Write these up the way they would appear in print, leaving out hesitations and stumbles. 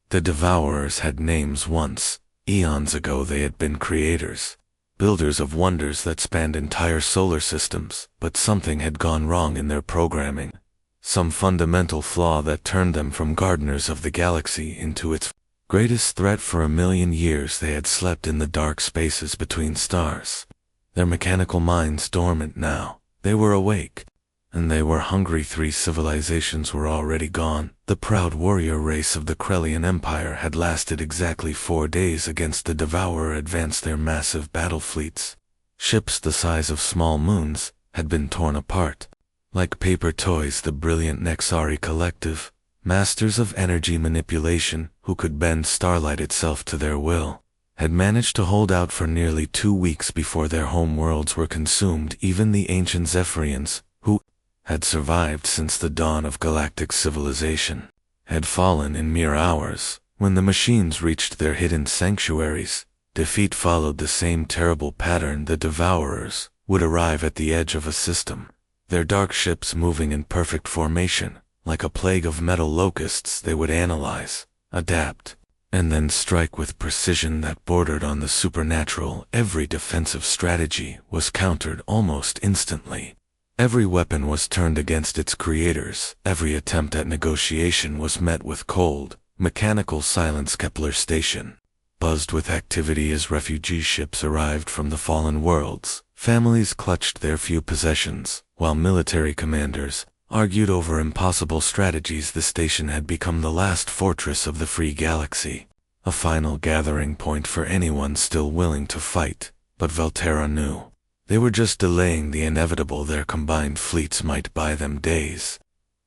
The Devourers had names once. Eons ago they had been creators, builders of wonders that spanned entire solar systems, but something had gone wrong in their programming. Some fundamental flaw that turned them from gardeners of the galaxy into its greatest threat. For 1,000,000 years they had slept in the dark spaces between stars. Their mechanical minds dormant now. They were awake, and they were hungry. 3 civilizations were already gone. The proud warrior race of the Krellian Empire had lasted exactly 4 days against the Devourer advanced. Their massive battle fleets, ships the size of small moons, had been torn apart. Like paper toys, the brilliant Nexari collective, masters of energy manipulation who could bend starlight itself to their will, had managed to hold out for nearly 2 weeks before their home worlds were consumed. Even the ancient Zephyrians, who had survived since the dawn of galactic civilization, had fallen in mere hours. When the machines reached their hidden sanctuaries, defeat followed the same terrible pattern. The Devourers would arrive at the edge of a system, their dark ships moving in perfect formation. Like a plague of metal locusts, they would analyze, adapt, and then strike with precision that bordered on the supernatural. Every defensive strategy was countered almost instantly. Every weapon was turned against its creators. Every attempt at negotiation was met with cold, mechanical silence. Kepler Station buzzed with activity as refugee ships arrived from the fallen worlds. Families clutched their few possessions, while military commanders argued over impossible strategies. The station had become the last fortress of the free galaxy, a final gathering point for anyone still willing to fight. But Valterra knew they were just delaying the inevitable. Their combined fleets might buy them days,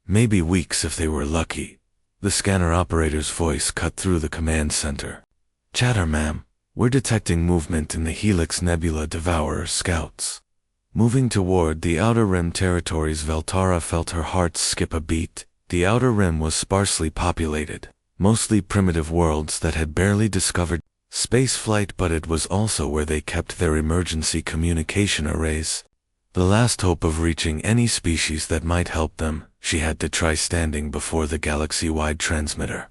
maybe weeks if they were lucky. The scanner operator's voice cut through the command center. "Chatter, ma'am. We're detecting movement in the Helix Nebula. Devourer scouts moving toward the Outer Rim territories." Valterra felt her heart skip a beat. The Outer Rim was sparsely populated, mostly primitive worlds that had barely discovered spaceflight, but it was also where they kept their emergency communication arrays. The last hope of reaching any species that might help them. She had to try standing before the galaxy-wide transmitter.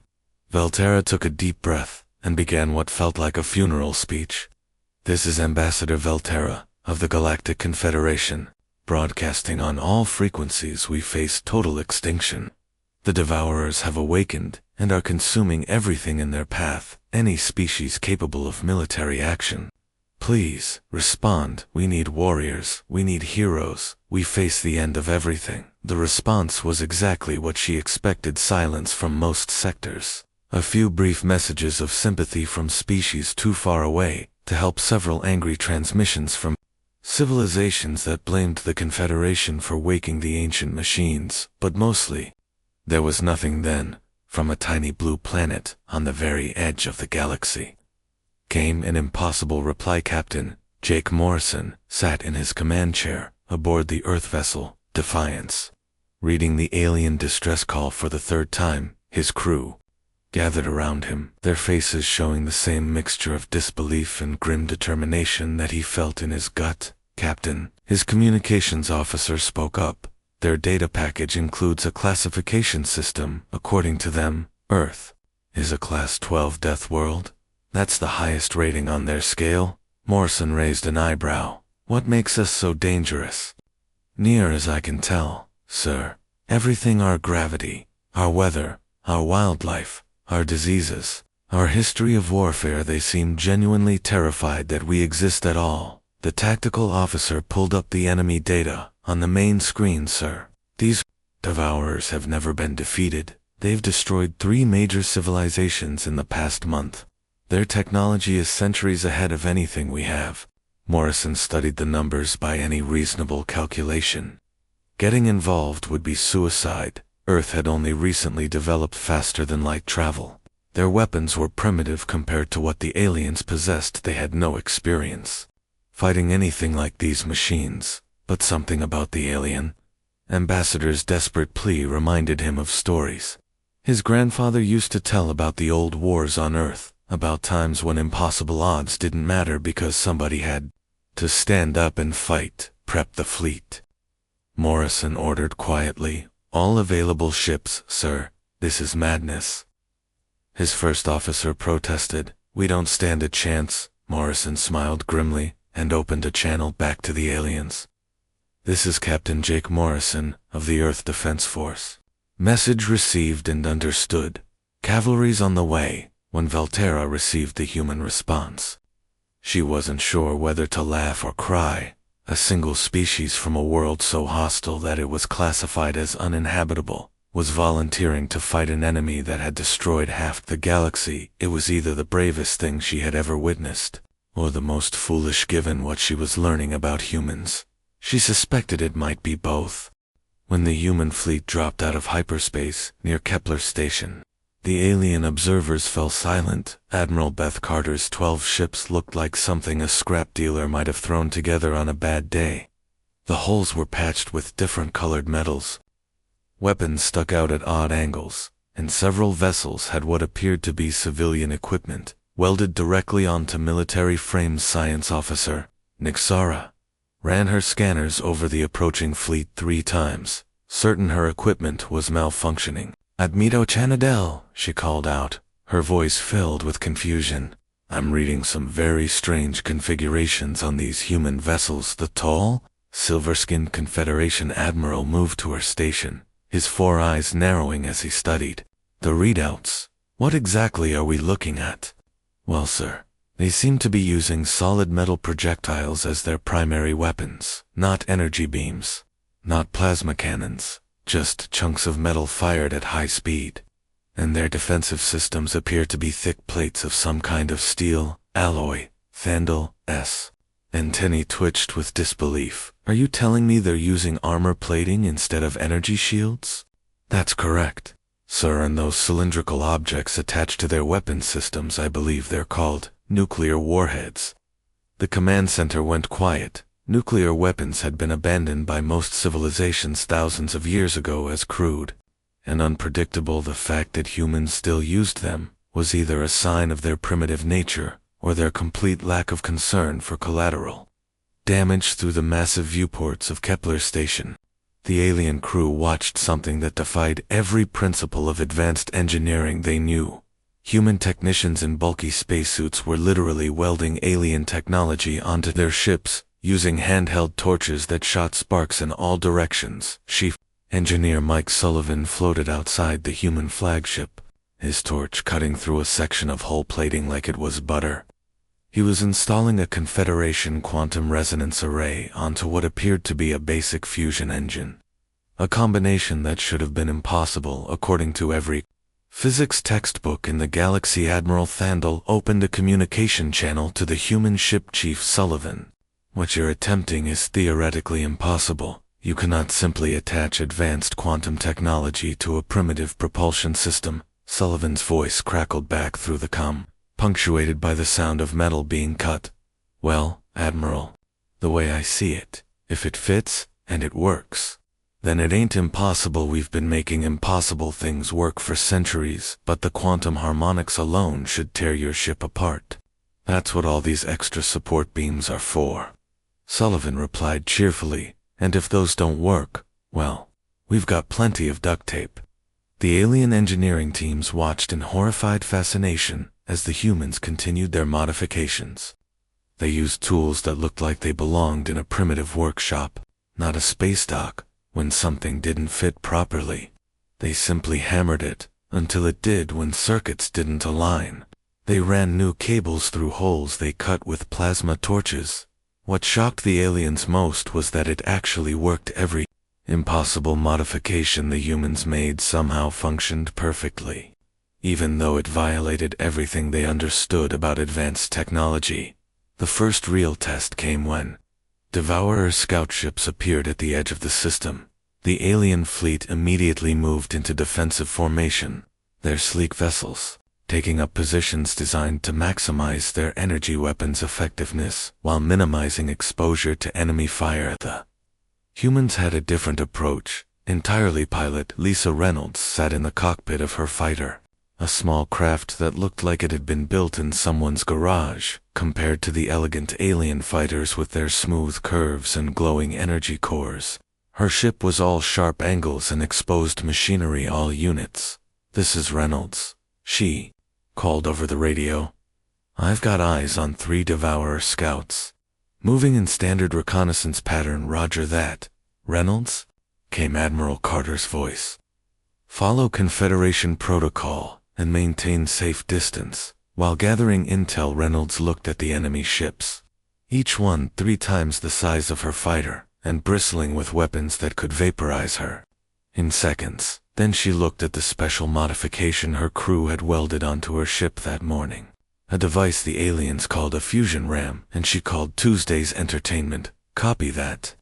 Valterra took a deep breath and began what felt like a funeral speech. "This is Ambassador Valterra of the Galactic Confederation, broadcasting on all frequencies. We face total extinction. The Devourers have awakened and are consuming everything in their path, any species capable of military action. Please, respond. We need warriors. We need heroes. We face the end of everything." The response was exactly what she expected: silence from most sectors. A few brief messages of sympathy from species too far away to help, several angry transmissions from civilizations that blamed the Confederation for waking the ancient machines, but mostly, there was nothing. Then, from a tiny blue planet on the very edge of the galaxy, came an impossible reply. Captain Jake Morrison sat in his command chair aboard the Earth vessel Defiance, reading the alien distress call for the 3rd time. His crew gathered around him, their faces showing the same mixture of disbelief and grim determination that he felt in his gut. "Captain," his communications officer spoke up, "their data package includes a classification system. According to them, Earth is a Class 12 death world. That's the highest rating on their scale." Morrison raised an eyebrow. "What makes us so dangerous?" "Near as I can tell, sir, everything: our gravity, our weather, our wildlife, our diseases, our history of warfare. They seem genuinely terrified that we exist at all." The tactical officer pulled up the enemy data on the main screen. "Sir, these Devourers have never been defeated. They've destroyed 3 major civilizations in the past month. Their technology is centuries ahead of anything we have." Morrison studied the numbers. By any reasonable calculation, getting involved would be suicide. Earth had only recently developed faster than light travel. Their weapons were primitive compared to what the aliens possessed. They had no experience fighting anything like these machines. But something about the alien ambassador's desperate plea reminded him of stories his grandfather used to tell about the old wars on Earth, about times when impossible odds didn't matter because somebody had to stand up and fight. "Prep the fleet," Morrison ordered quietly. "All available ships, sir. This is madness." His first officer protested. "We don't stand a chance." Morrison smiled grimly and opened a channel back to the aliens. "This is Captain Jake Morrison of the Earth Defense Force. Message received and understood. Cavalry's on the way." When Valterra received the human response, she wasn't sure whether to laugh or cry. A single species from a world so hostile that it was classified as uninhabitable was volunteering to fight an enemy that had destroyed half the galaxy. It was either the bravest thing she had ever witnessed, or the most foolish given what she was learning about humans. She suspected it might be both. When the human fleet dropped out of hyperspace near Kepler Station, the alien observers fell silent. Admiral Beth Carter's 12 ships looked like something a scrap dealer might have thrown together on a bad day. The holes were patched with different colored metals. Weapons stuck out at odd angles, and several vessels had what appeared to be civilian equipment welded directly onto military frames. Science officer Nixara ran her scanners over the approaching fleet 3 times, certain her equipment was malfunctioning. "Admiro Chanadel," she called out, her voice filled with confusion. "I'm reading some very strange configurations on these human vessels." The tall, silver-skinned Confederation admiral moved to her station, his 4 eyes narrowing as he studied the readouts. "What exactly are we looking at?" "Well, sir, they seem to be using solid metal projectiles as their primary weapons. Not energy beams, not plasma cannons, just chunks of metal fired at high speed. And their defensive systems appear to be thick plates of some kind of steel, alloy, Thandal S." Antennae twitched with disbelief. "Are you telling me they're using armor plating instead of energy shields?" "That's correct, sir, and those cylindrical objects attached to their weapon systems, I believe they're called nuclear warheads." The command center went quiet. Nuclear weapons had been abandoned by most civilizations thousands of years ago as crude and unpredictable. The fact that humans still used them was either a sign of their primitive nature or their complete lack of concern for collateral damage. Through the massive viewports of Kepler Station, the alien crew watched something that defied every principle of advanced engineering they knew. Human technicians in bulky spacesuits were literally welding alien technology onto their ships, using handheld torches that shot sparks in all directions. Chief Engineer Mike Sullivan floated outside the human flagship, his torch cutting through a section of hull plating like it was butter. He was installing a Confederation quantum resonance array onto what appeared to be a basic fusion engine, a combination that should have been impossible according to every physics textbook in the galaxy. Admiral Thandal opened a communication channel to the human ship. "Chief Sullivan, what you're attempting is theoretically impossible. You cannot simply attach advanced quantum technology to a primitive propulsion system." Sullivan's voice crackled back through the comm, punctuated by the sound of metal being cut. "Well, Admiral, the way I see it, if it fits and it works, then it ain't impossible. We've been making impossible things work for centuries, but the quantum harmonics alone should tear your ship apart. That's what all these extra support beams are for." Sullivan replied cheerfully, "And if those don't work, well, we've got plenty of duct tape." The alien engineering teams watched in horrified fascination as the humans continued their modifications. They used tools that looked like they belonged in a primitive workshop, not a space dock. When something didn't fit properly, they simply hammered it until it did. When circuits didn't align, they ran new cables through holes they cut with plasma torches. What shocked the aliens most was that it actually worked. Every impossible modification the humans made somehow functioned perfectly, even though it violated everything they understood about advanced technology. The first real test came when Devourer scout ships appeared at the edge of the system. The alien fleet immediately moved into defensive formation, their sleek vessels taking up positions designed to maximize their energy weapons' effectiveness while minimizing exposure to enemy fire. The humans had a different approach. Entirely pilot Lisa Reynolds sat in the cockpit of her fighter, a small craft that looked like it had been built in someone's garage, compared to the elegant alien fighters with their smooth curves and glowing energy cores. Her ship was all sharp angles and exposed machinery. "All units, this is Reynolds." She called over the radio. "I've got eyes on 3 Devourer scouts. Moving in standard reconnaissance pattern, roger that. Reynolds?" came Admiral Carter's voice. "Follow Confederation protocol and maintain safe distance." While gathering intel, Reynolds looked at the enemy ships. Each one 3 times the size of her fighter, and bristling with weapons that could vaporize her in seconds. Then she looked at the special modification her crew had welded onto her ship that morning. A device the aliens called a fusion ram, and she called Tuesday's entertainment. "Copy that.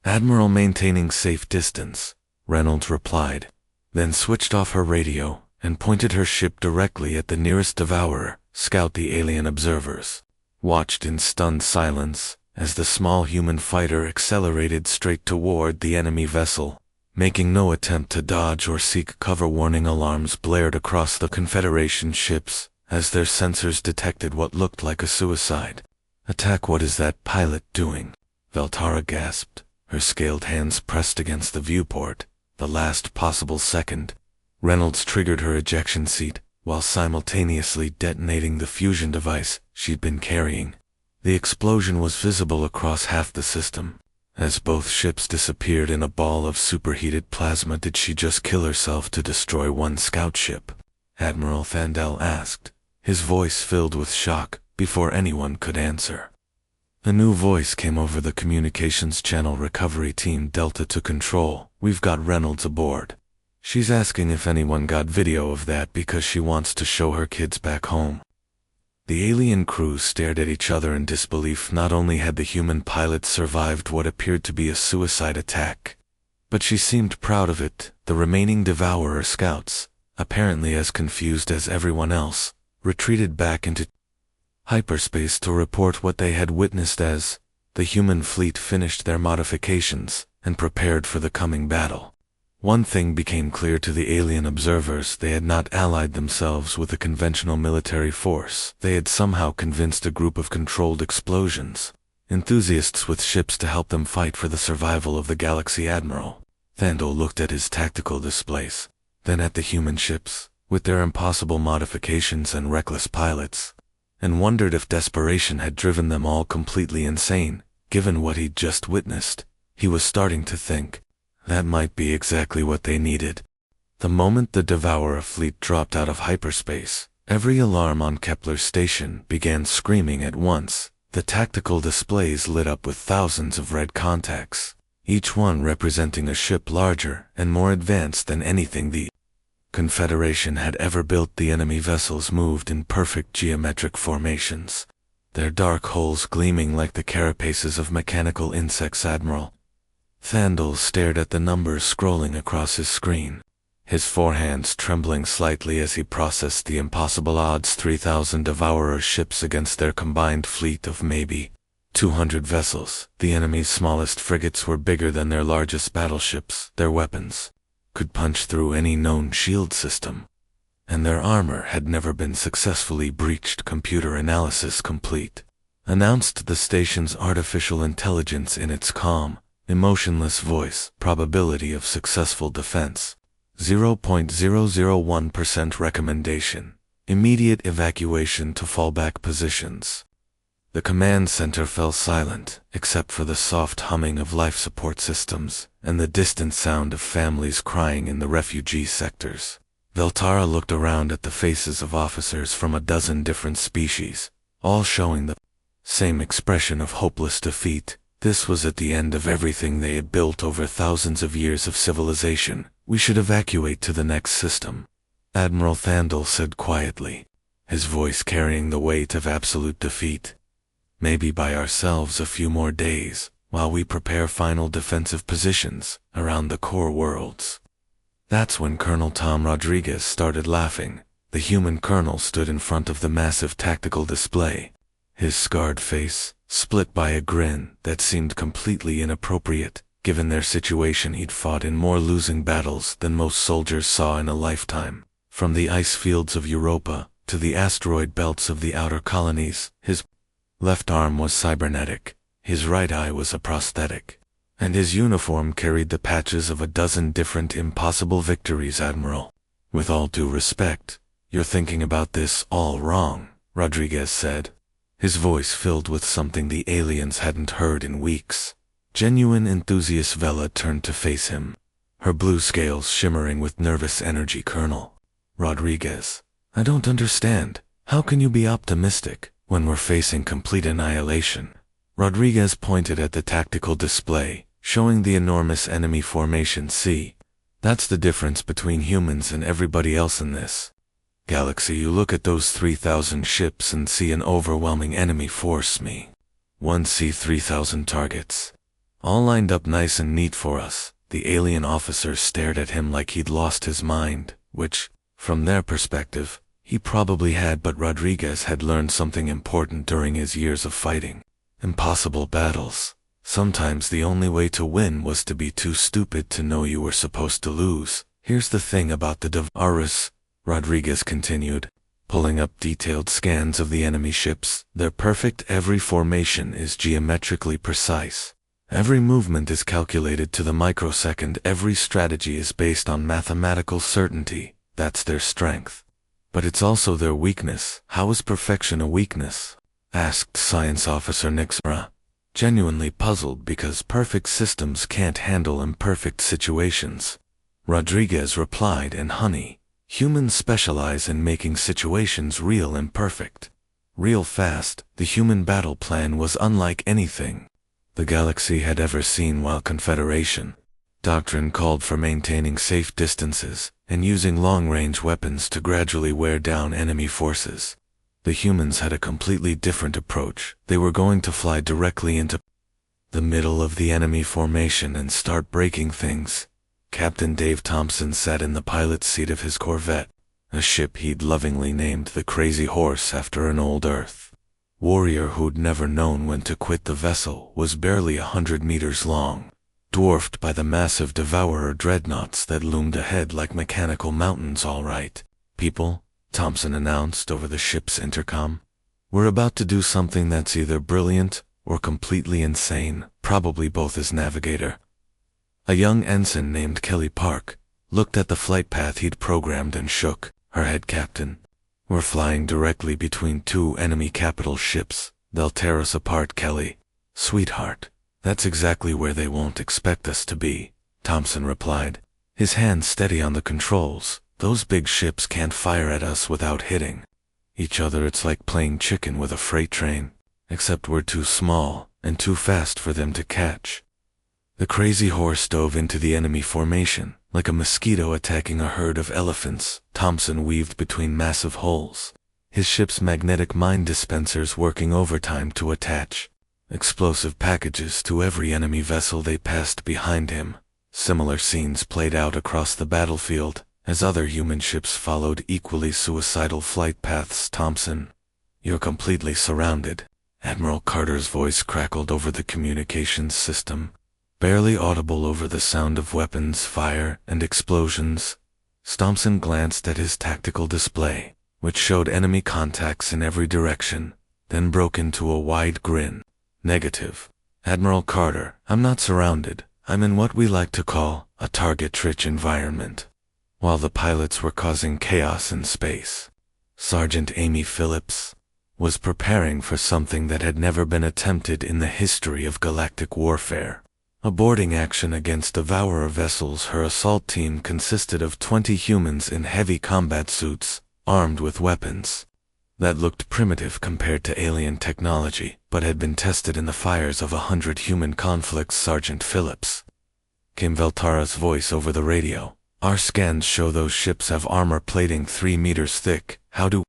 Admiral, maintaining safe distance," Reynolds replied, then switched off her radio and pointed her ship directly at the nearest Devourer scout. The alien observers watched in stunned silence as the small human fighter accelerated straight toward the enemy vessel, making no attempt to dodge or seek cover. Warning alarms blared across the Confederation ships as their sensors detected what looked like a suicide attack. "What is that pilot doing?" Veltara gasped, her scaled hands pressed against the viewport. The last possible second, Reynolds triggered her ejection seat while simultaneously detonating the fusion device she'd been carrying. The explosion was visible across half the system as both ships disappeared in a ball of superheated plasma. "Did she just kill herself to destroy one scout ship?" Admiral Thandell asked, his voice filled with shock before anyone could answer. A new voice came over the communications channel. "Recovery team Delta to control. We've got Reynolds aboard. She's asking if anyone got video of that because she wants to show her kids back home." The alien crew stared at each other in disbelief. Not only had the human pilot survived what appeared to be a suicide attack, but she seemed proud of it. The remaining Devourer scouts, apparently as confused as everyone else, retreated back into hyperspace to report what they had witnessed as the human fleet finished their modifications and prepared for the coming battle. One thing became clear to the alien observers: they had not allied themselves with a conventional military force. They had somehow convinced a group of controlled explosions enthusiasts with ships to help them fight for the survival of the galaxy. Admiral Thandell looked at his tactical displays, then at the human ships, with their impossible modifications and reckless pilots, and wondered if desperation had driven them all completely insane. Given what he'd just witnessed, he was starting to think that might be exactly what they needed. The moment the Devourer fleet dropped out of hyperspace, every alarm on Kepler's station began screaming at once. The tactical displays lit up with thousands of red contacts, each one representing a ship larger and more advanced than anything the Confederation had ever built. The enemy vessels moved in perfect geometric formations, their dark holes gleaming like the carapaces of mechanical insects. Admiral Thandell stared at the numbers scrolling across his screen, his forehands trembling slightly as he processed the impossible odds. 3,000 Devourer ships against their combined fleet of maybe 200 vessels. The enemy's smallest frigates were bigger than their largest battleships. Their weapons could punch through any known shield system, and their armor had never been successfully breached. "Computer analysis complete," announced the station's artificial intelligence in its calm, emotionless voice. "Probability of successful defense 0.001%. Recommendation: immediate evacuation to fallback positions." The command center fell silent, except for the soft humming of life support systems and the distant sound of families crying in the refugee sectors. Veltara looked around at the faces of officers from a dozen different species, all showing the same expression of hopeless defeat. This was at the end of everything they had built over thousands of years of civilization. "We should evacuate to the next system," Admiral Thandell said quietly, his voice carrying the weight of absolute defeat. "Maybe by ourselves a few more days, while we prepare final defensive positions around the core worlds." That's when Colonel Tom Rodriguez started laughing. The human colonel stood in front of the massive tactical display, his scarred face split by a grin that seemed completely inappropriate, given their situation. He'd fought in more losing battles than most soldiers saw in a lifetime. From the ice fields of Europa to the asteroid belts of the outer colonies, his left arm was cybernetic, his right eye was a prosthetic, and his uniform carried the patches of a dozen different impossible victories. "Admiral, with all due respect, "You're thinking about this all wrong," Rodriguez said, his voice filled with something the aliens hadn't heard in weeks. Genuine enthusiast Vela turned to face him, her blue scales shimmering with nervous energy. "Colonel Rodriguez, I don't understand. How can you be optimistic when we're facing complete annihilation?" Rodriguez pointed at the tactical display, showing the enormous enemy formation. "See, that's the difference between humans and everybody else in this galaxy. You look at those 3,000 ships and see an overwhelming enemy force. One see 3,000 targets, all lined up nice and neat for us." The alien officer stared at him like he'd lost his mind, which, from their perspective, he probably had, but Rodriguez had learned something important during his years of fighting impossible battles. Sometimes the only way to win was to be too stupid to know you were supposed to lose. "Here's the thing about the Deathworlders," Rodriguez continued, pulling up detailed scans of the enemy ships. "They're perfect. Every formation is geometrically precise. Every movement is calculated to the microsecond. Every strategy is based on mathematical certainty. That's their strength. But it's also their weakness." "How is perfection a weakness?" asked Science Officer Nixra, genuinely puzzled because perfect systems can't handle imperfect situations. Rodriguez replied, "And honey, humans specialize in making situations real imperfect. Real fast." The human battle plan was unlike anything the galaxy had ever seen. While Confederation doctrine called for maintaining safe distances and using long-range weapons to gradually wear down enemy forces, the humans had a completely different approach. They were going to fly directly into the middle of the enemy formation and start breaking things. Captain Dave Thompson sat in the pilot's seat of his Corvette, a ship he'd lovingly named the Crazy Horse after an old Earth warrior who'd never known when to quit. The vessel was barely 100 meters long, dwarfed by the massive Devourer dreadnoughts that loomed ahead like mechanical mountains. "All right, people," Thompson announced over the ship's intercom, "we're about to do something that's either brilliant or completely insane, probably both." As navigator, a young ensign named Kelly Park looked at the flight path he'd programmed and shook her head. "Captain, we're flying directly between two enemy capital ships. They'll tear us apart." "Kelly, sweetheart, that's exactly where they won't expect us to be," Thompson replied, his hand steady on the controls. "Those big ships can't fire at us without hitting each other. It's like playing chicken with a freight train, except we're too small and too fast for them to catch." The Crazy Horse dove into the enemy formation like a mosquito attacking a herd of elephants. Thompson weaved between massive holes, his ship's magnetic mine dispensers working overtime to attach explosive packages to every enemy vessel they passed behind him. Similar scenes played out across the battlefield as other human ships followed equally suicidal flight paths. "Thompson, you're completely surrounded." Admiral Carter's voice crackled over the communications system, barely audible over the sound of weapons fire and explosions. Thompson glanced at his tactical display, which showed enemy contacts in every direction, then broke into a wide grin. "Negative, Admiral Carter. I'm not surrounded. I'm in what we like to call a target-rich environment." While the pilots were causing chaos in space, Sergeant Amy Phillips was preparing for something that had never been attempted in the history of galactic warfare. A boarding action against Devourer vessels. Her assault team consisted of 20 humans in heavy combat suits, armed with weapons that looked primitive compared to alien technology, but had been tested in the fires of 100 human conflicts. "Sergeant Phillips," came Veltara's voice over the radio, "our scans show those ships have armor plating 3 meters thick. How do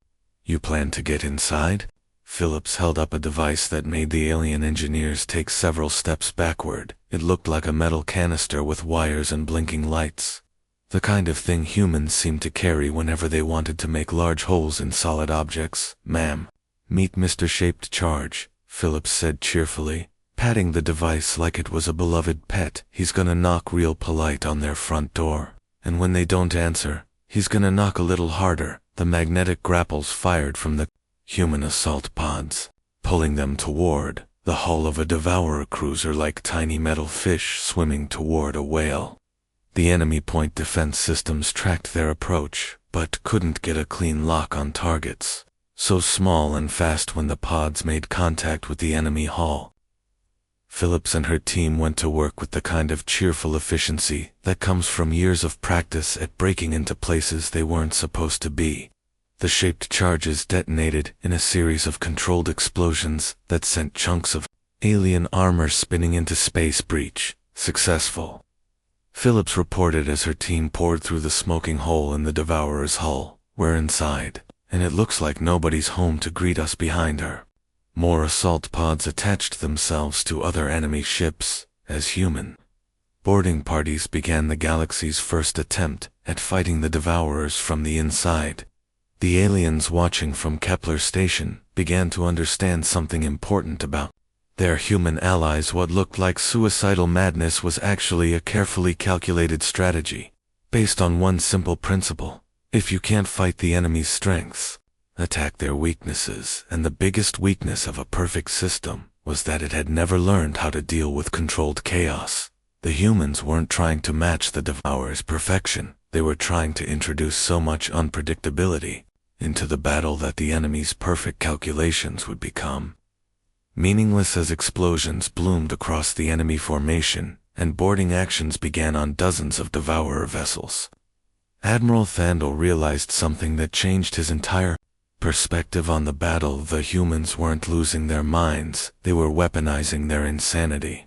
you plan to get inside?" Phillips held up a device that made the alien engineers take several steps backward. It looked like a metal canister with wires and blinking lights, the kind of thing humans seemed to carry whenever they wanted to make large holes in solid objects. "Ma'am, meet Mr. Shaped Charge," Phillips said cheerfully, patting the device like it was a beloved pet. "He's gonna knock real polite on their front door, and when they don't answer, he's gonna knock a little harder." The magnetic grapples fired from the human assault pods, pulling them toward the hull of a Devourer cruiser like tiny metal fish swimming toward a whale. The enemy point defense systems tracked their approach, but couldn't get a clean lock on targets. So small and fast when the pods made contact with the enemy hull. Phillips and her team went to work with the kind of cheerful efficiency that comes from years of practice at breaking into places they weren't supposed to be. The shaped charges detonated in a series of controlled explosions that sent chunks of alien armor spinning into space breach. Successful. Phillips reported as her team poured through the smoking hole in the Devourer's hull. We're inside, and it looks like nobody's home to greet us behind her. More assault pods attached themselves to other enemy ships, as human boarding parties began the galaxy's first attempt at fighting the Devourers from the inside. The aliens watching from Kepler Station began to understand something important about their human allies. What looked like suicidal madness was actually a carefully calculated strategy, based on one simple principle: if you can't fight the enemy's strengths, attack their weaknesses. And the biggest weakness of a perfect system was that it had never learned how to deal with controlled chaos. The humans weren't trying to match the Devourer's perfection, they were trying to introduce so much unpredictability into the battle that the enemy's perfect calculations would become meaningless as explosions bloomed across the enemy formation, and boarding actions began on dozens of Devourer vessels. Admiral Thandal realized something that changed his entire perspective on the battle. The humans weren't losing their minds, they were weaponizing their insanity.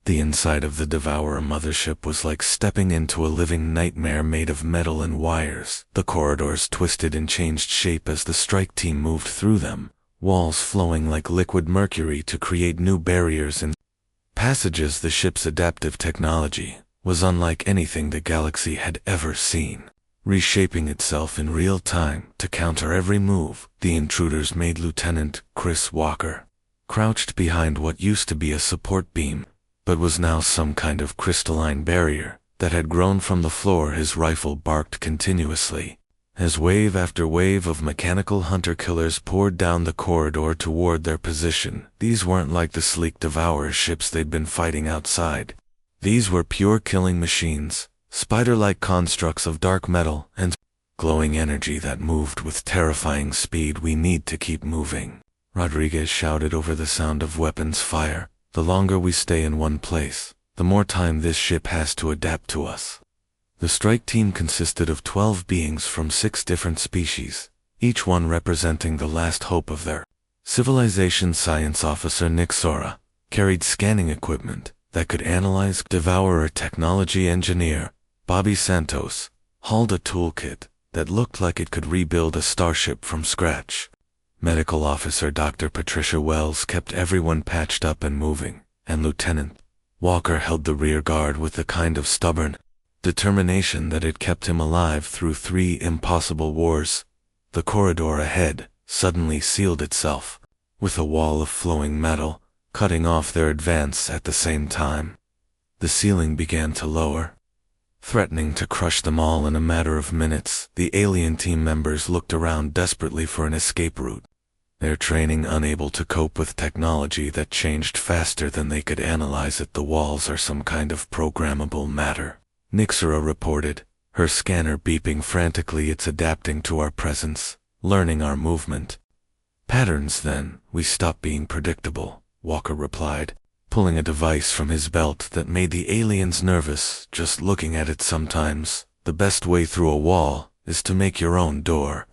The inside of the Devourer mothership was like stepping into a living nightmare made of metal and wires. The corridors twisted and changed shape as the strike team moved through them, walls flowing like liquid mercury to create new barriers and passages. The ship's adaptive technology was unlike anything the galaxy had ever seen, reshaping itself in real time to counter every move. The intruders made Lieutenant Chris Walker crouched behind what used to be a support beam, but was now some kind of crystalline barrier that had grown from the floor. His rifle barked continuously as wave after wave of mechanical hunter-killers poured down the corridor toward their position. These weren't like the sleek Devourer ships they'd been fighting outside. These were pure killing machines, spider-like constructs of dark metal and glowing energy that moved with terrifying speed. We need to keep moving, Rodriguez shouted over the sound of weapons fire. The longer we stay in one place, the more time this ship has to adapt to us. The strike team consisted of 12 beings from 6 different species, each one representing the last hope of their civilization. Science officer Nick Sora carried scanning equipment that could analyze Devourer. Technology engineer Bobby Santos hauled a toolkit that looked like it could rebuild a starship from scratch. Medical officer Dr. Patricia Wells kept everyone patched up and moving, and Lieutenant Walker held the rear guard with the kind of stubborn determination that had kept him alive through 3 impossible wars. The corridor ahead suddenly sealed itself with a wall of flowing metal, cutting off their advance at the same time. The ceiling began to lower, threatening to crush them all in a matter of minutes. The alien team members looked around desperately for an escape route, their training unable to cope with technology that changed faster than they could analyze it. The walls are some kind of programmable matter, Nixera reported, her scanner beeping frantically. It's adapting to our presence, learning our movement patterns. Then we stop being predictable, Walker replied, pulling a device from his belt that made the aliens nervous just looking at it. Sometimes the best way through a wall is to make your own door.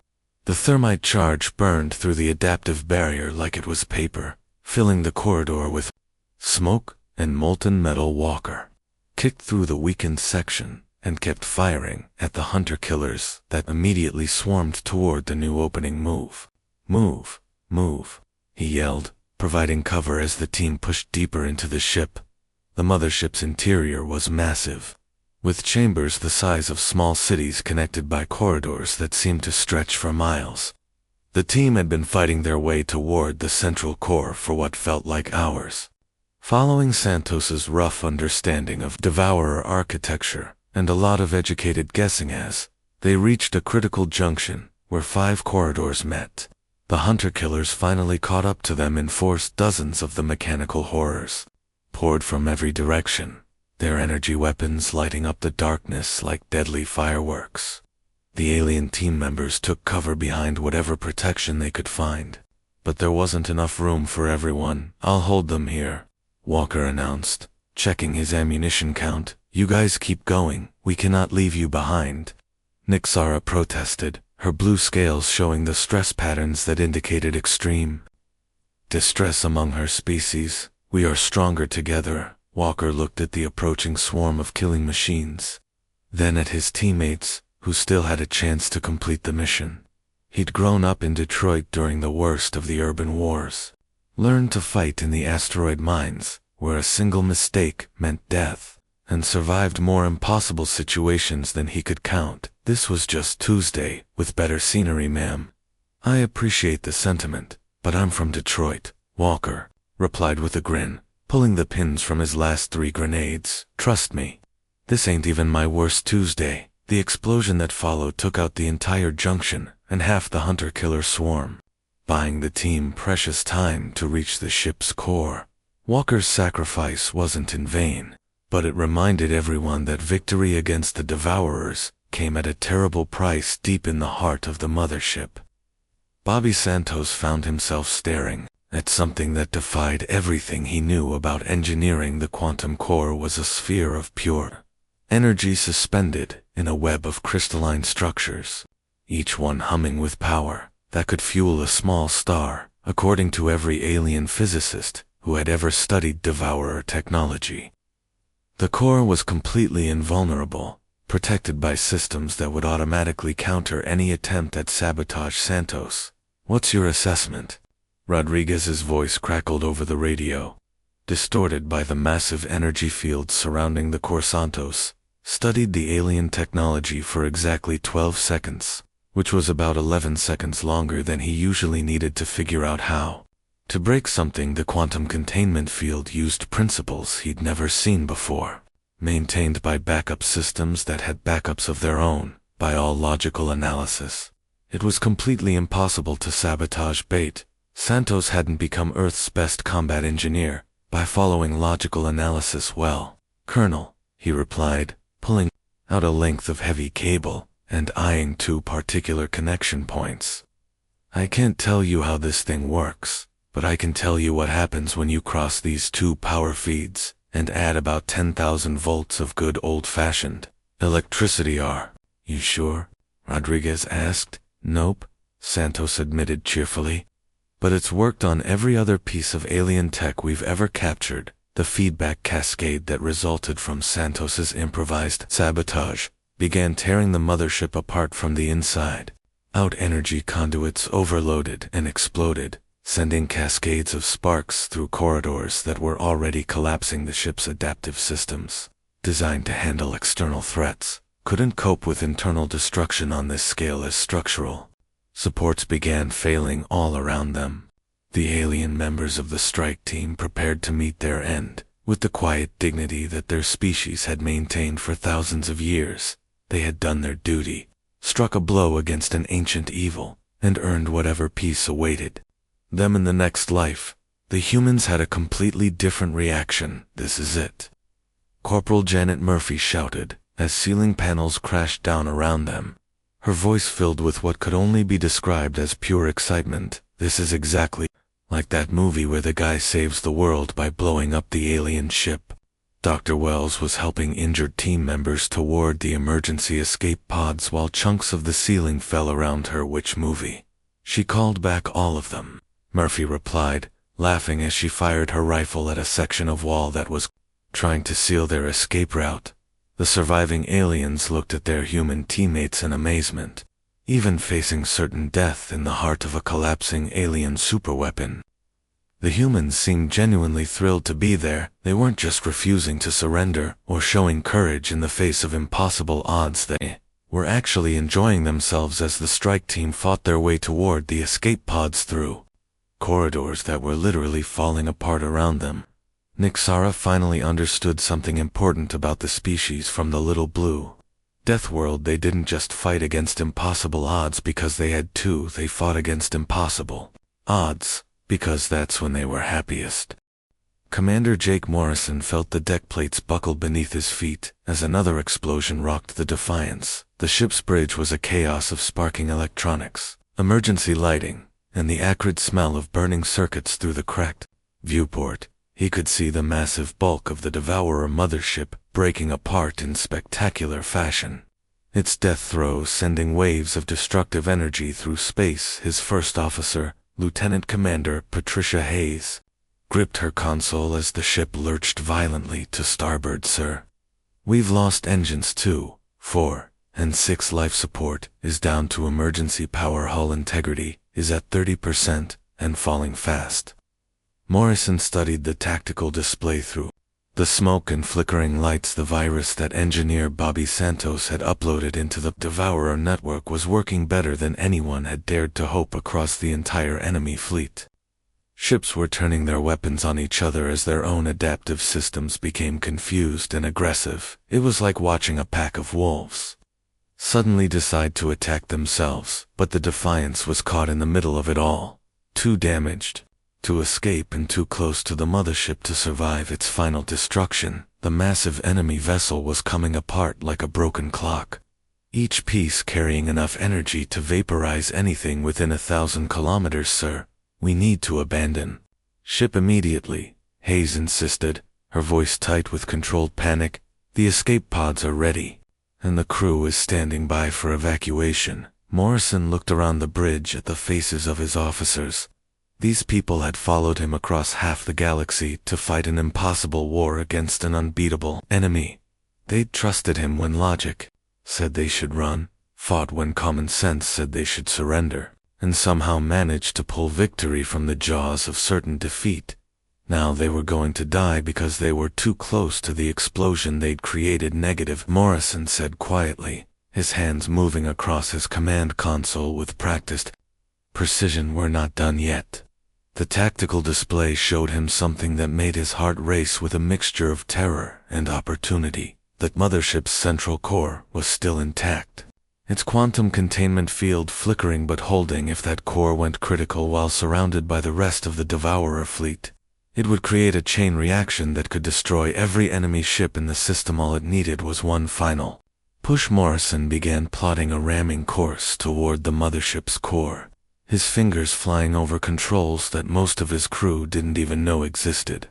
The thermite charge burned through the adaptive barrier like it was paper, filling the corridor with smoke and molten metal. Walker kicked through the weakened section and kept firing at the hunter-killers that immediately swarmed toward the new opening. Move, move, move, he yelled, providing cover as the team pushed deeper into the ship. The mothership's interior was massive, with chambers the size of small cities connected by corridors that seemed to stretch for miles. The team had been fighting their way toward the central core for what felt like hours. Following Santos's rough understanding of Devourer architecture and a lot of educated guessing as they reached a critical junction where 5 corridors met, the hunter-killers finally caught up to them in force. Dozens of the mechanical horrors poured from every direction, their energy weapons lighting up the darkness like deadly fireworks. The alien team members took cover behind whatever protection they could find. But there wasn't enough room for everyone. "I'll hold them here," Walker announced, checking his ammunition count. "You guys keep going. We cannot leave you behind." Nixara protested, her blue scales showing the stress patterns that indicated extreme distress among her species. "We are stronger together." Walker looked at the approaching swarm of killing machines, then at his teammates, who still had a chance to complete the mission. He'd grown up in Detroit during the worst of the urban wars, learned to fight in the asteroid mines, where a single mistake meant death, and survived more impossible situations than he could count. "This was just Tuesday, with better scenery, ma'am." "I appreciate the sentiment, but I'm from Detroit," Walker replied with a grin, pulling the pins from his last 3 grenades. "Trust me, this ain't even my worst Tuesday." The explosion that followed took out the entire junction and half the hunter-killer swarm, buying the team precious time to reach the ship's core. Walker's sacrifice wasn't in vain, but it reminded everyone that victory against the Devourers came at a terrible price deep in the heart of the mothership. Bobby Santos found himself staring at something that defied everything he knew about engineering. The quantum core was a sphere of pure energy suspended in a web of crystalline structures, each one humming with power that could fuel a small star, according to every alien physicist who had ever studied Devourer technology. The core was completely invulnerable, protected by systems that would automatically counter any attempt at sabotage. "Santos, what's your assessment?" Rodriguez's voice crackled over the radio, distorted by the massive energy fields surrounding the core. Santos studied the alien technology for exactly 12 seconds, which was about 11 seconds longer than he usually needed to figure out how to break something. The quantum containment field used principles he'd never seen before, maintained by backup systems that had backups of their own. By all logical analysis, it was completely impossible to sabotage Bait. Santos hadn't become Earth's best combat engineer by following logical analysis well. "Colonel," he replied, pulling out a length of heavy cable and eyeing 2 particular connection points. "I can't tell you how this thing works, but I can tell you what happens when you cross these 2 power feeds and add about 10,000 volts of good old-fashioned electricity. Are you sure?" Rodriguez asked. "Nope," Santos admitted cheerfully. "But it's worked on every other piece of alien tech we've ever captured." The feedback cascade that resulted from Santos's improvised sabotage began tearing the mothership apart from the inside out. Energy conduits overloaded and exploded, sending cascades of sparks through corridors that were already collapsing. The ship's adaptive systems, designed to handle external threats, couldn't cope with internal destruction on this scale. As structural supports began failing all around them, the alien members of the strike team prepared to meet their end with the quiet dignity that their species had maintained for thousands of years. They had done their duty, struck a blow against an ancient evil, and earned whatever peace awaited them in the next life. The humans had a completely different reaction. "This is it," Corporal Janet Murphy shouted as ceiling panels crashed down around them, her voice filled with what could only be described as pure excitement. "This is exactly like that movie where the guy saves the world by blowing up the alien ship." Dr. Wells was helping injured team members toward the emergency escape pods while chunks of the ceiling fell around her. "Which movie?" "She called back all of them," Murphy replied, laughing as she fired her rifle at a section of wall that was trying to seal their escape route. The surviving aliens looked at their human teammates in amazement, even facing certain death in the heart of a collapsing alien superweapon. The humans seemed genuinely thrilled to be there. They weren't just refusing to surrender or showing courage in the face of impossible odds. They were actually enjoying themselves as the strike team fought their way toward the escape pods through corridors that were literally falling apart around them. Nixara finally understood something important about the species from the Little Blue Deathworld. They didn't just fight against impossible odds because they had to. They fought against impossible odds because that's when they were happiest. Commander Jake Morrison felt the deck plates buckle beneath his feet as another explosion rocked the Defiance. The ship's bridge was a chaos of sparking electronics, emergency lighting, and the acrid smell of burning circuits through the cracked viewport. He could see the massive bulk of the Devourer mothership breaking apart in spectacular fashion, its death throes sending waves of destructive energy through space. His first officer, Lieutenant Commander Patricia Hayes, gripped her console as the ship lurched violently to starboard. "Sir, we've lost engines 2, 4, and 6. Life support is down to emergency power. Hull integrity is at 30% and falling fast." Morrison studied the tactical display through the smoke and flickering lights. The virus that engineer Bobby Santos had uploaded into the Devourer network was working better than anyone had dared to hope across the entire enemy fleet. Ships were turning their weapons on each other as their own adaptive systems became confused and aggressive. It was like watching a pack of wolves suddenly decide to attack themselves, but the Defiance was caught in the middle of it all, too damaged to escape and too close to the mothership to survive its final destruction. The massive enemy vessel was coming apart like a broken clock, each piece carrying enough energy to vaporize anything within 1,000 kilometers. "Sir, we need to abandon ship immediately," Hayes insisted, her voice tight with controlled panic. "The escape pods are ready, and the crew is standing by for evacuation." Morrison looked around the bridge at the faces of his officers. These people had followed him across half the galaxy to fight an impossible war against an unbeatable enemy. They'd trusted him when logic said they should run, fought when common sense said they should surrender, and somehow managed to pull victory from the jaws of certain defeat. Now they were going to die because they were too close to the explosion they'd created. "Negative," Morrison said quietly, his hands moving across his command console with practiced precision. "We're not done yet." The tactical display showed him something that made his heart race with a mixture of terror and opportunity. The mothership's central core was still intact, its quantum containment field flickering but holding. If that core went critical while surrounded by the rest of the Devourer fleet, it would create a chain reaction that could destroy every enemy ship in the system. All it needed was one final push. Morrison began plotting a ramming course toward the mothership's core, his fingers flying over controls that most of his crew didn't even know existed.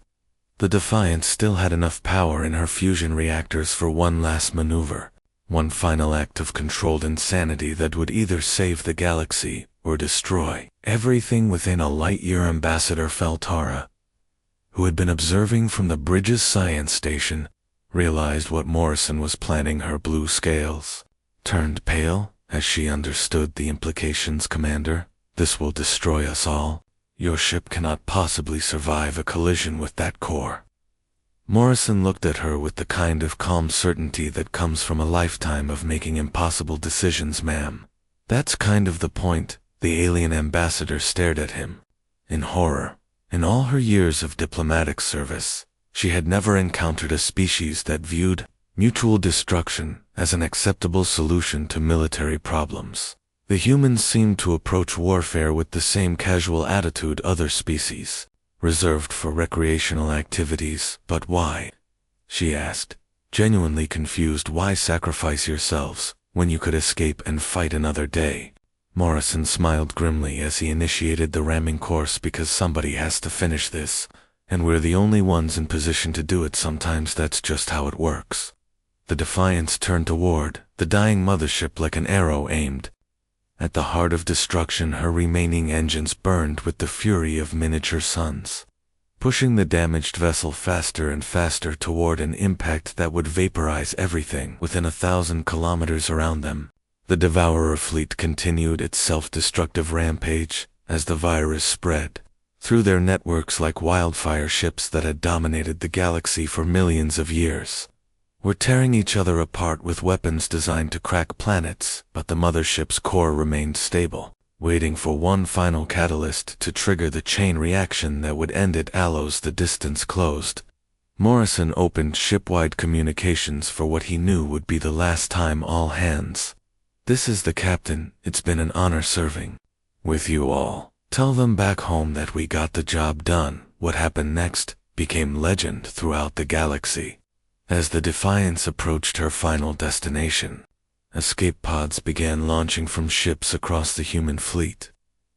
The Defiance still had enough power in her fusion reactors for one last maneuver, one final act of controlled insanity that would either save the galaxy or destroy everything within a light-year. Ambassador Feltara, who had been observing from the bridge's science station, realized what Morrison was planning. Her blue scales turned pale as she understood the implications. "Commander, this will destroy us all. Your ship cannot possibly survive a collision with that core." Morrison looked at her with the kind of calm certainty that comes from a lifetime of making impossible decisions. "Ma'am, that's kind of the point." The alien ambassador stared at him in horror. In all her years of diplomatic service, she had never encountered a species that viewed mutual destruction as an acceptable solution to military problems. The humans seemed to approach warfare with the same casual attitude other species, reserved for recreational activities. "But why?" she asked, genuinely confused. "Why sacrifice yourselves when you could escape and fight another day?" Morrison smiled grimly as he initiated the ramming course. "Because somebody has to finish this, and we're the only ones in position to do it. Sometimes that's just how it works." The Defiance turned toward the dying mothership like an arrow aimed at the heart of destruction. Her remaining engines burned with the fury of miniature suns, pushing the damaged vessel faster and faster toward an impact that would vaporize everything within 1,000 kilometers around them. The Devourer fleet continued its self-destructive rampage as the virus spread through their networks like wildfire. Ships that had dominated the galaxy for millions of years were tearing each other apart with weapons designed to crack planets, but the mothership's core remained stable, waiting for one final catalyst to trigger the chain reaction that would end it. Allos. The distance closed. Morrison opened shipwide communications for what he knew would be the last time. "All hands. This is the captain. It's been an honor serving with you all. Tell them back home that we got the job done." What happened next? became legend throughout the galaxy. As the Defiance approached her final destination, escape pods began launching from ships across the human fleet.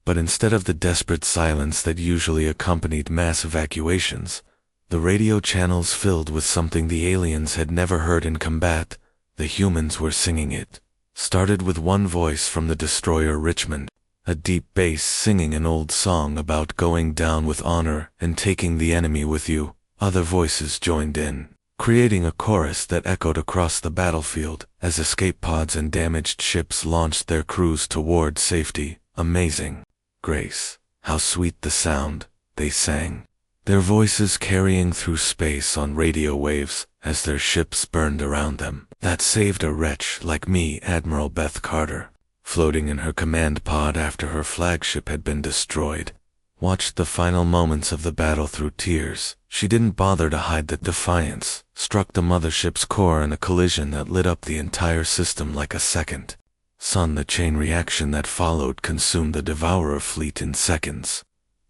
But instead of the desperate silence that usually accompanied mass evacuations, the radio channels filled with something the aliens had never heard in combat. The humans were singing it. Started with one voice from the destroyer Richmond, a deep bass singing an old song about going down with honor and taking the enemy with you. Other voices joined in, creating a chorus that echoed across the battlefield as escape pods and damaged ships launched their crews toward safety. Amazing grace, how sweet the sound, they sang, their voices carrying through space on radio waves as their ships burned around them. That saved a wretch like me. Admiral Beth Carter, floating in her command pod after her flagship had been destroyed, watched the final moments of the battle through tears. She didn't bother to hide that Defiance struck the mothership's core in a collision that lit up the entire system like a second sun. The chain reaction that followed consumed the Devourer fleet in seconds,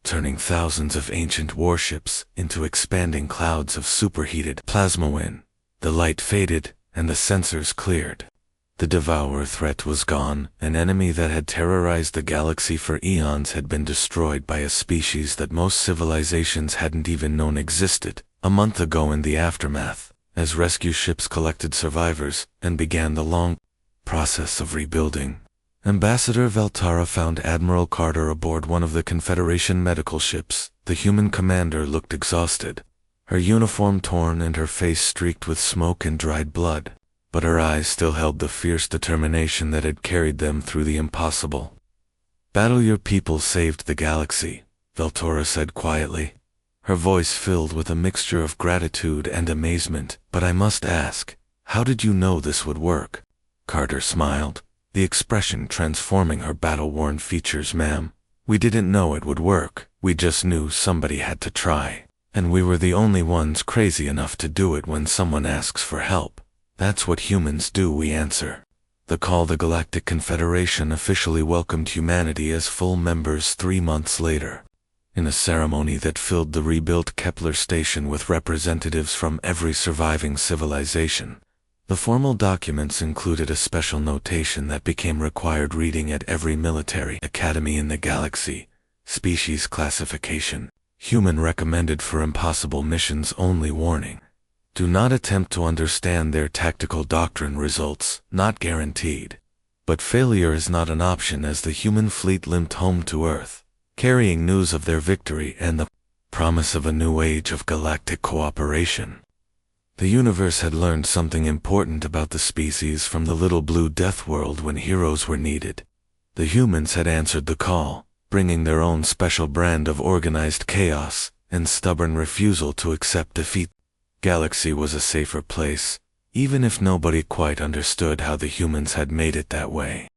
turning thousands of ancient warships into expanding clouds of superheated plasma wind. The light faded, and the sensors cleared. The Devourer threat was gone. An enemy that had terrorized the galaxy for eons had been destroyed by a species that most civilizations hadn't even known existed. A month ago in the aftermath, as rescue ships collected survivors and began the long process of rebuilding, Ambassador Veltara found Admiral Carter aboard one of the Confederation medical ships. The human commander looked exhausted, her uniform torn and her face streaked with smoke and dried blood, but her eyes still held the fierce determination that had carried them through the impossible. "Battle, your people saved the galaxy," Veltara said quietly, her voice filled with a mixture of gratitude and amazement. "But I must ask, how did you know this would work?" Carter smiled, the expression transforming her battle-worn features. "Ma'am, we didn't know it would work. We just knew somebody had to try. And we were the only ones crazy enough to do it. When someone asks for help, that's what humans do," we answer. The Galactic Confederation officially welcomed humanity as full members 3 months later, in a ceremony that filled the rebuilt Kepler station with representatives from every surviving civilization. The formal documents included a special notation that became required reading at every military academy in the galaxy. Species classification: human recommended for impossible missions only. Warning: do not attempt to understand their tactical doctrine. Results not guaranteed. But failure is not an option, as the human fleet limped home to Earth, carrying news of their victory and the promise of a new age of galactic cooperation. The universe had learned something important about the species from the little blue death world when heroes were needed. The humans had answered the call, bringing their own special brand of organized chaos and stubborn refusal to accept defeat. Galaxy was a safer place, even if nobody quite understood how the humans had made it that way.